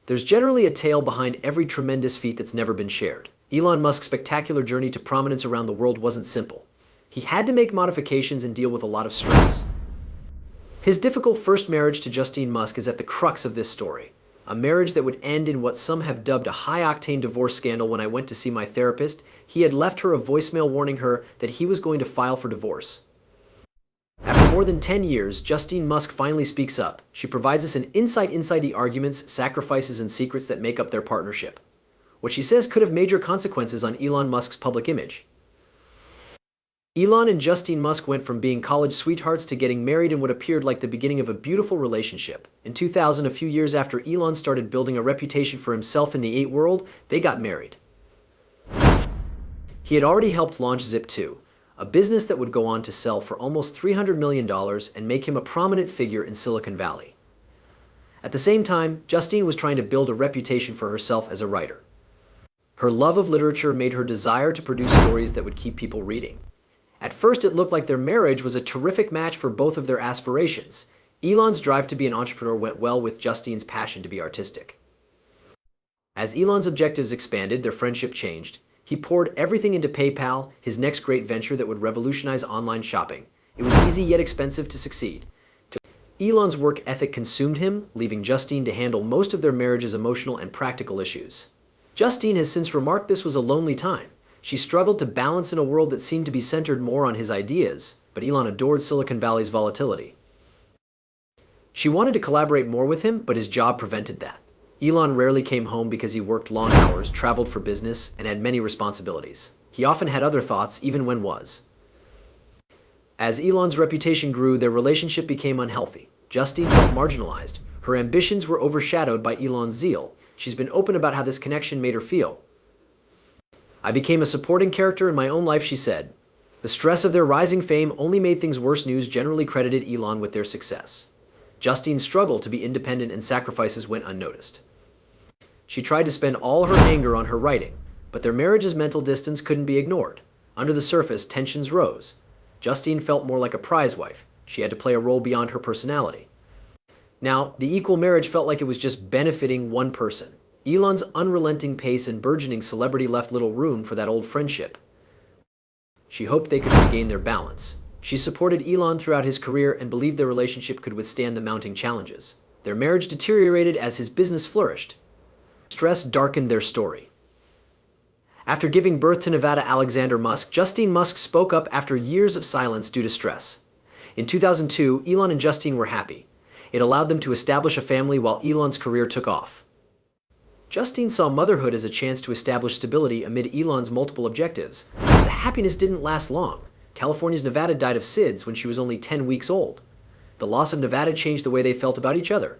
There's generally a tale behind every tremendous feat that's never been shared. Elon Musk's spectacular journey to prominence around the world wasn't simple. He had to make modifications and deal with a lot of stress. His difficult first marriage to Justine Musk is at the crux of this story. A marriage that would end in what some have dubbed a high-octane divorce scandal. When I went to see my therapist, he had left her a voicemail warning her that he was going to file for divorce. After more than 10 years, Justine Musk finally speaks up. She provides us an insight inside the arguments, sacrifices, and secrets that make up their partnership. What she says could have major consequences on Elon Musk's public image. Elon and Justine Musk went from being college sweethearts to getting married in what appeared like the beginning of a beautiful relationship. In 2000, a few years after Elon started building a reputation for himself in the IT world, they got married. He had already helped launch Zip2, a business that would go on to sell for almost $300 million and make him a prominent figure in Silicon Valley. At the same time, Justine was trying to build a reputation for herself as a writer. Her love of literature made her desire to produce stories that would keep people reading. At first, it looked like their marriage was a terrific match for both of their aspirations. Elon's drive to be an entrepreneur went well with Justine's passion to be artistic. As Elon's objectives expanded, their friendship changed. He poured everything into PayPal, his next great venture that would revolutionize online shopping. It was easy yet expensive to succeed. Elon's work ethic consumed him, leaving Justine to handle most of their marriage's emotional and practical issues. Justine has since remarked this was a lonely time. She struggled to balance in a world that seemed to be centered more on his ideas, but Elon adored Silicon Valley's volatility. She wanted to collaborate more with him, but his job prevented that. Elon rarely came home because he worked long hours, traveled for business, and had many responsibilities. He often had other thoughts, even when was. As Elon's reputation grew, their relationship became unhealthy. Justine felt marginalized. Her ambitions were overshadowed by Elon's zeal. She's been open about how this connection made her feel. "I became a supporting character in my own life," she said. The stress of their rising fame only made things worse. News generally credited Elon with their success. Justine's struggle to be independent and sacrifices went unnoticed. She tried to spend all her anger on her writing, but their marriage's mental distance couldn't be ignored. Under the surface, tensions rose. Justine felt more like a prize wife. She had to play a role beyond her personality. Now, the equal marriage felt like it was just benefiting one person. Elon's unrelenting pace and burgeoning celebrity left little room for that old friendship. She hoped they could regain their balance. She supported Elon throughout his career and believed their relationship could withstand the mounting challenges. Their marriage deteriorated as his business flourished. Stress darkened their story. After giving birth to Nevada Alexander Musk, Justine Musk spoke up after years of silence due to stress. In 2002, Elon and Justine were happy. It allowed them to establish a family while Elon's career took off. Justine saw motherhood as a chance to establish stability amid Elon's multiple objectives. The happiness didn't last long. California's Nevada died of SIDS when she was only 10 weeks old. The loss of Nevada changed the way they felt about each other.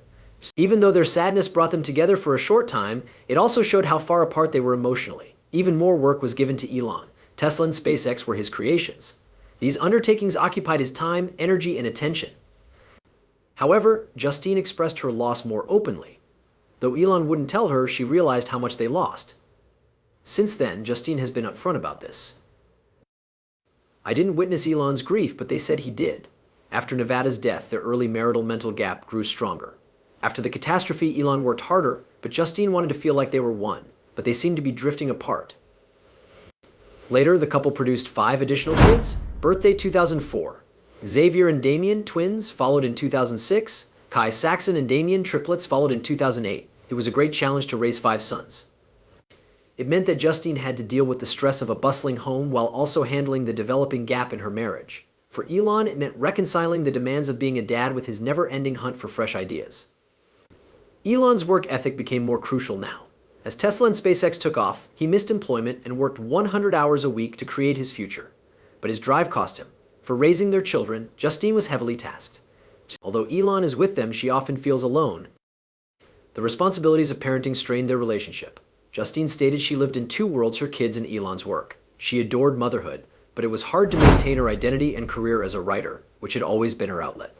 Even though their sadness brought them together for a short time, it also showed how far apart they were emotionally. Even more work was given to Elon. Tesla and SpaceX were his creations. These undertakings occupied his time, energy, and attention. However, Justine expressed her loss more openly. Though Elon wouldn't tell her, she realized how much they lost. Since then, Justine has been upfront about this. "I didn't witness Elon's grief, but they said he did." After Nevada's death, their early marital mental gap grew stronger. After the catastrophe, Elon worked harder, but Justine wanted to feel like they were one, but they seemed to be drifting apart. Later, the couple produced 5 additional kids. Birthday 2004. Xavier and Damien, twins, followed in 2006. Kai Saxon and Damien, triplets, followed in 2008. It was a great challenge to raise 5 sons. It meant that Justine had to deal with the stress of a bustling home while also handling the developing gap in her marriage. For Elon, it meant reconciling the demands of being a dad with his never-ending hunt for fresh ideas. Elon's work ethic became more crucial now. As Tesla and SpaceX took off, he missed employment and worked 100 hours a week to create his future. But his drive cost him. For raising their children, Justine was heavily tasked. Although Elon is with them, she often feels alone. The responsibilities of parenting strained their relationship. Justine stated she lived in 2 worlds: her kids and Elon's work. She adored motherhood, but it was hard to maintain her identity and career as a writer, which had always been her outlet.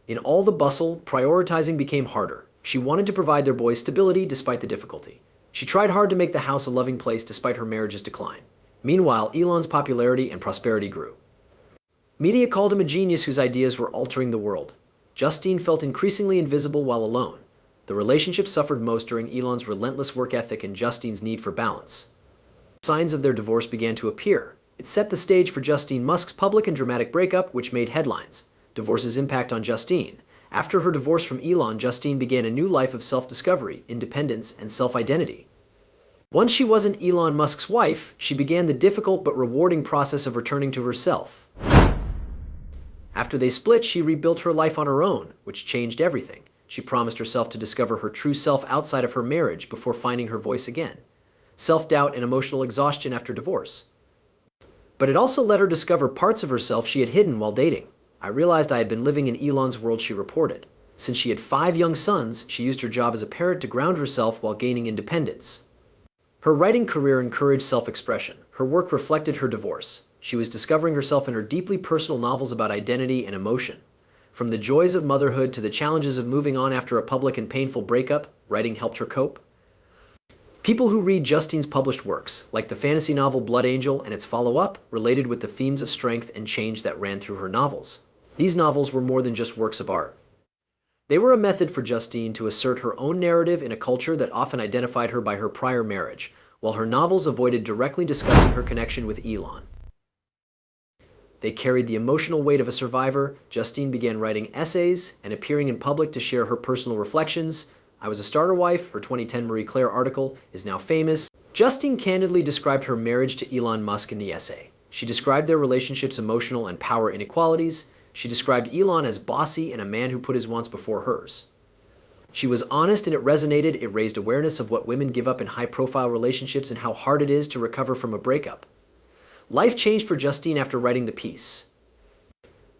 In all the bustle, prioritizing became harder. She wanted to provide their boys stability despite the difficulty. She tried hard to make the house a loving place despite her marriage's decline. Meanwhile, Elon's popularity and prosperity grew. Media called him a genius whose ideas were altering the world. Justine felt increasingly invisible while alone. The relationship suffered most during Elon's relentless work ethic and Justine's need for balance. Signs of their divorce began to appear. It set the stage for Justine Musk's public and dramatic breakup, which made headlines. Divorce's impact on Justine. After her divorce from Elon, Justine began a new life of self-discovery, independence, and self-identity. Once she wasn't Elon Musk's wife, she began the difficult but rewarding process of returning to herself. After they split, she rebuilt her life on her own, which changed everything. She promised herself to discover her true self outside of her marriage before finding her voice again. Self-doubt and emotional exhaustion after divorce. But it also let her discover parts of herself she had hidden while dating. I realized I had been living in Elon's world, she reported. Since she had 5 young sons, she used her job as a parent to ground herself while gaining independence. Her writing career encouraged self-expression. Her work reflected her divorce. She was discovering herself in her deeply personal novels about identity and emotion. From the joys of motherhood to the challenges of moving on after a public and painful breakup, writing helped her cope. People who read Justine's published works, like the fantasy novel Blood Angel and its follow-up, related with the themes of strength and change that ran through her novels. These novels were more than just works of art. They were a method for Justine to assert her own narrative in a culture that often identified her by her prior marriage, while her novels avoided directly discussing her connection with Elon. They carried the emotional weight of a survivor. Justine began writing essays and appearing in public to share her personal reflections. I Was a Starter Wife, her 2010 Marie Claire article, is now famous. Justine candidly described her marriage to Elon Musk in the essay. She described their relationship's emotional and power inequalities. She described Elon as bossy and a man who put his wants before hers. She was honest and it resonated. It raised awareness of what women give up in high-profile relationships and how hard it is to recover from a breakup. Life changed for Justine after writing the piece.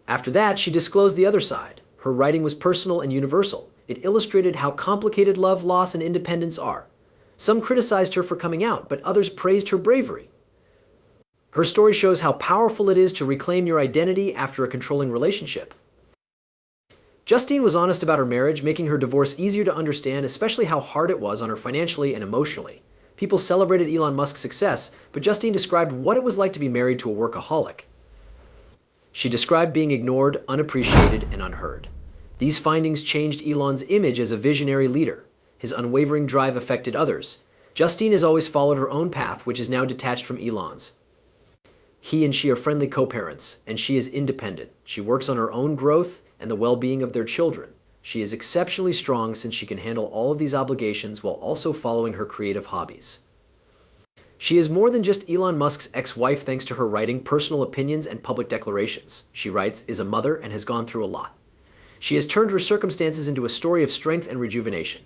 After that, she disclosed the other side. Her writing was personal and universal. It illustrated how complicated love, loss, and independence are. Some criticized her for coming out, but others praised her bravery. Her story shows how powerful it is to reclaim your identity after a controlling relationship. Justine was honest about her marriage, making her divorce easier to understand, especially how hard it was on her financially and emotionally. People celebrated Elon Musk's success, but Justine described what it was like to be married to a workaholic. She described being ignored, unappreciated, and unheard. These findings changed Elon's image as a visionary leader. His unwavering drive affected others. Justine has always followed her own path, which is now detached from Elon's. He and she are friendly co-parents, and she is independent. She works on her own growth and the well-being of their children. She is exceptionally strong since she can handle all of these obligations while also following her creative hobbies. She is more than just Elon Musk's ex-wife thanks to her writing, personal opinions, and public declarations. She writes, is a mother and has gone through a lot. She has turned her circumstances into a story of strength and rejuvenation.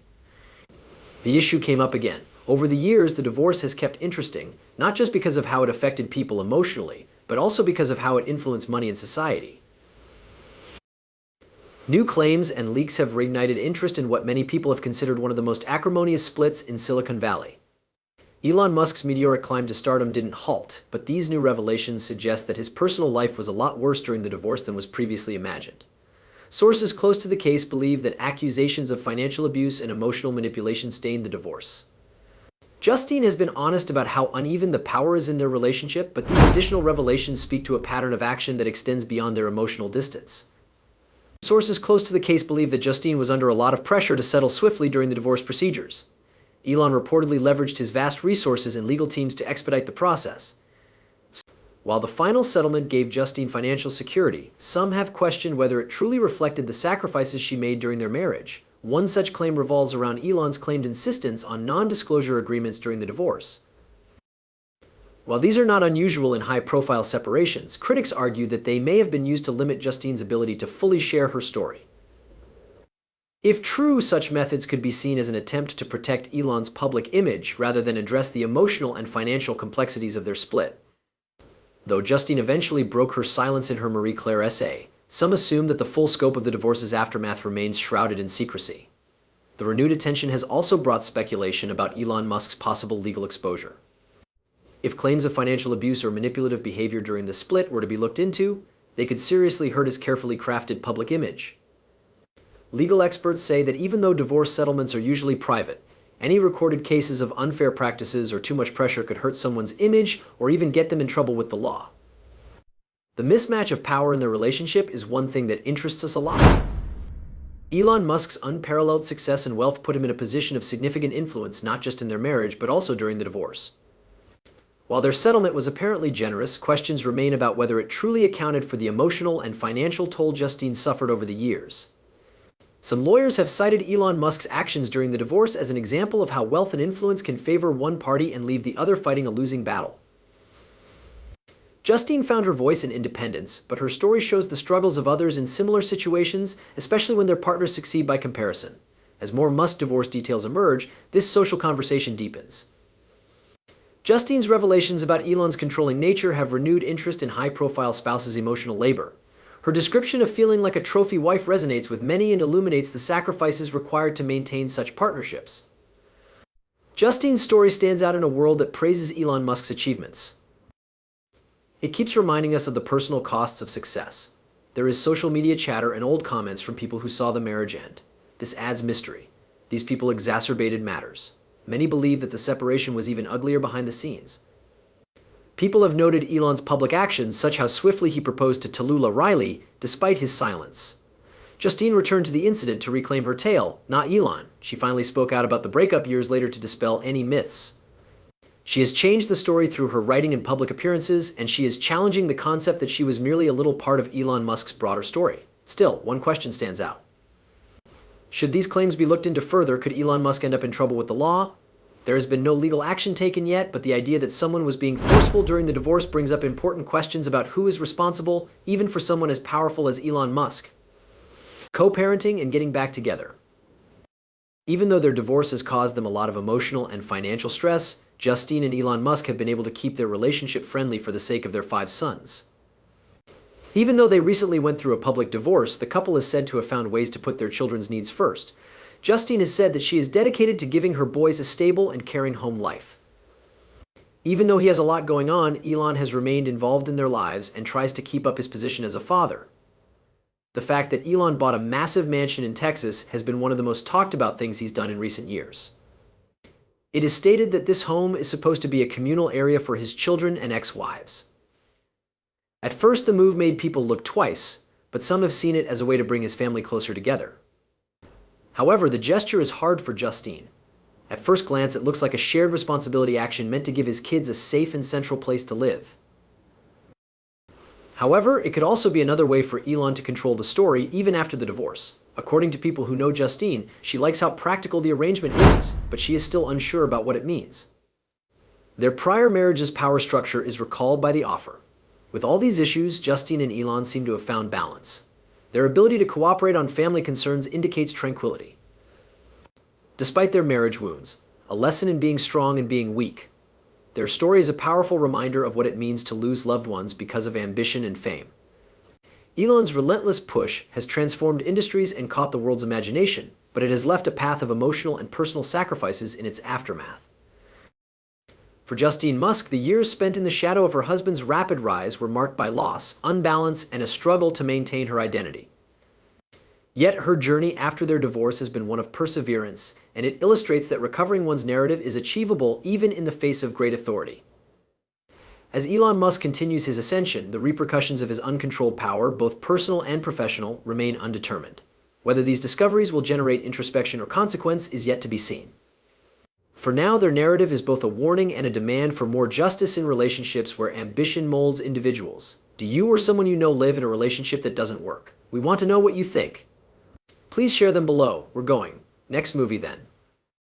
The issue came up again. Over the years, the divorce has kept interesting, not just because of how it affected people emotionally, but also because of how it influenced money and society. New claims and leaks have reignited interest in what many people have considered one of the most acrimonious splits in Silicon Valley. Elon Musk's meteoric climb to stardom didn't halt, but these new revelations suggest that his personal life was a lot worse during the divorce than was previously imagined. Sources close to the case believe that accusations of financial abuse and emotional manipulation stained the divorce. Justine has been honest about how uneven the power is in their relationship, but these additional revelations speak to a pattern of action that extends beyond their emotional distance. Sources close to the case believe that Justine was under a lot of pressure to settle swiftly during the divorce procedures. Elon reportedly leveraged his vast resources and legal teams to expedite the process. While the final settlement gave Justine financial security, some have questioned whether it truly reflected the sacrifices she made during their marriage. One such claim revolves around Elon's claimed insistence on non-disclosure agreements during the divorce. While these are not unusual in high-profile separations, critics argue that they may have been used to limit Justine's ability to fully share her story. If true, such methods could be seen as an attempt to protect Elon's public image rather than address the emotional and financial complexities of their split. Though Justine eventually broke her silence in her Marie Claire essay, some assume that the full scope of the divorce's aftermath remains shrouded in secrecy. The renewed attention has also brought speculation about Elon Musk's possible legal exposure. If claims of financial abuse or manipulative behavior during the split were to be looked into, they could seriously hurt his carefully crafted public image. Legal experts say that even though divorce settlements are usually private, any recorded cases of unfair practices or too much pressure could hurt someone's image or even get them in trouble with the law. The mismatch of power in their relationship is one thing that interests us a lot. Elon Musk's unparalleled success and wealth put him in a position of significant influence not just in their marriage but also during the divorce. While their settlement was apparently generous, questions remain about whether it truly accounted for the emotional and financial toll Justine suffered over the years. Some lawyers have cited Elon Musk's actions during the divorce as an example of how wealth and influence can favor one party and leave the other fighting a losing battle. Justine found her voice in independence, but her story shows the struggles of others in similar situations, especially when their partners succeed by comparison. As more Musk divorce details emerge, this social conversation deepens. Justine's revelations about Elon's controlling nature have renewed interest in high-profile spouses' emotional labor. Her description of feeling like a trophy wife resonates with many and illuminates the sacrifices required to maintain such partnerships. Justine's story stands out in a world that praises Elon Musk's achievements. It keeps reminding us of the personal costs of success. There is social media chatter and old comments from people who saw the marriage end. This adds mystery. These people exacerbated matters. Many believe that the separation was even uglier behind the scenes. People have noted Elon's public actions, such how swiftly he proposed to Tallulah Riley, despite his silence. Justine returned to the incident to reclaim her tale, not Elon. She finally spoke out about the breakup years later to dispel any myths. She has changed the story through her writing and public appearances, and she is challenging the concept that she was merely a little part of Elon Musk's broader story. Still, one question stands out. Should these claims be looked into further, could Elon Musk end up in trouble with the law? There has been no legal action taken yet, but the idea that someone was being forceful during the divorce brings up important questions about who is responsible, even for someone as powerful as Elon Musk. Co-parenting and getting back together. Even though their divorce has caused them a lot of emotional and financial stress, Justine and Elon Musk have been able to keep their relationship friendly for the sake of their 5 sons. Even though they recently went through a public divorce, the couple is said to have found ways to put their children's needs first. Justine has said that she is dedicated to giving her boys a stable and caring home life. Even though he has a lot going on, Elon has remained involved in their lives and tries to keep up his position as a father. The fact that Elon bought a massive mansion in Texas has been one of the most talked about things he's done in recent years. It is stated that this home is supposed to be a communal area for his children and ex-wives. At first, the move made people look twice, but some have seen it as a way to bring his family closer together. However, the gesture is hard for Justine. At first glance, it looks like a shared responsibility action meant to give his kids a safe and central place to live. However, it could also be another way for Elon to control the story even after the divorce. According to people who know Justine, she likes how practical the arrangement is, but she is still unsure about what it means. Their prior marriage's power structure is recalled by the offer. With all these issues, Justine and Elon seem to have found balance. Their ability to cooperate on family concerns indicates tranquility. Despite their marriage wounds, a lesson in being strong and being weak, their story is a powerful reminder of what it means to lose loved ones because of ambition and fame. Elon's relentless push has transformed industries and caught the world's imagination, but it has left a path of emotional and personal sacrifices in its aftermath. For Justine Musk, the years spent in the shadow of her husband's rapid rise were marked by loss, unbalance, and a struggle to maintain her identity. Yet her journey after their divorce has been one of perseverance, and it illustrates that recovering one's narrative is achievable even in the face of great authority. As Elon Musk continues his ascension, the repercussions of his uncontrolled power, both personal and professional, remain undetermined. Whether these discoveries will generate introspection or consequence is yet to be seen. For now, their narrative is both a warning and a demand for more justice in relationships where ambition molds individuals. Do you or someone you know live in a relationship that doesn't work? We want to know what you think. Please share them below. We're going. Next movie then.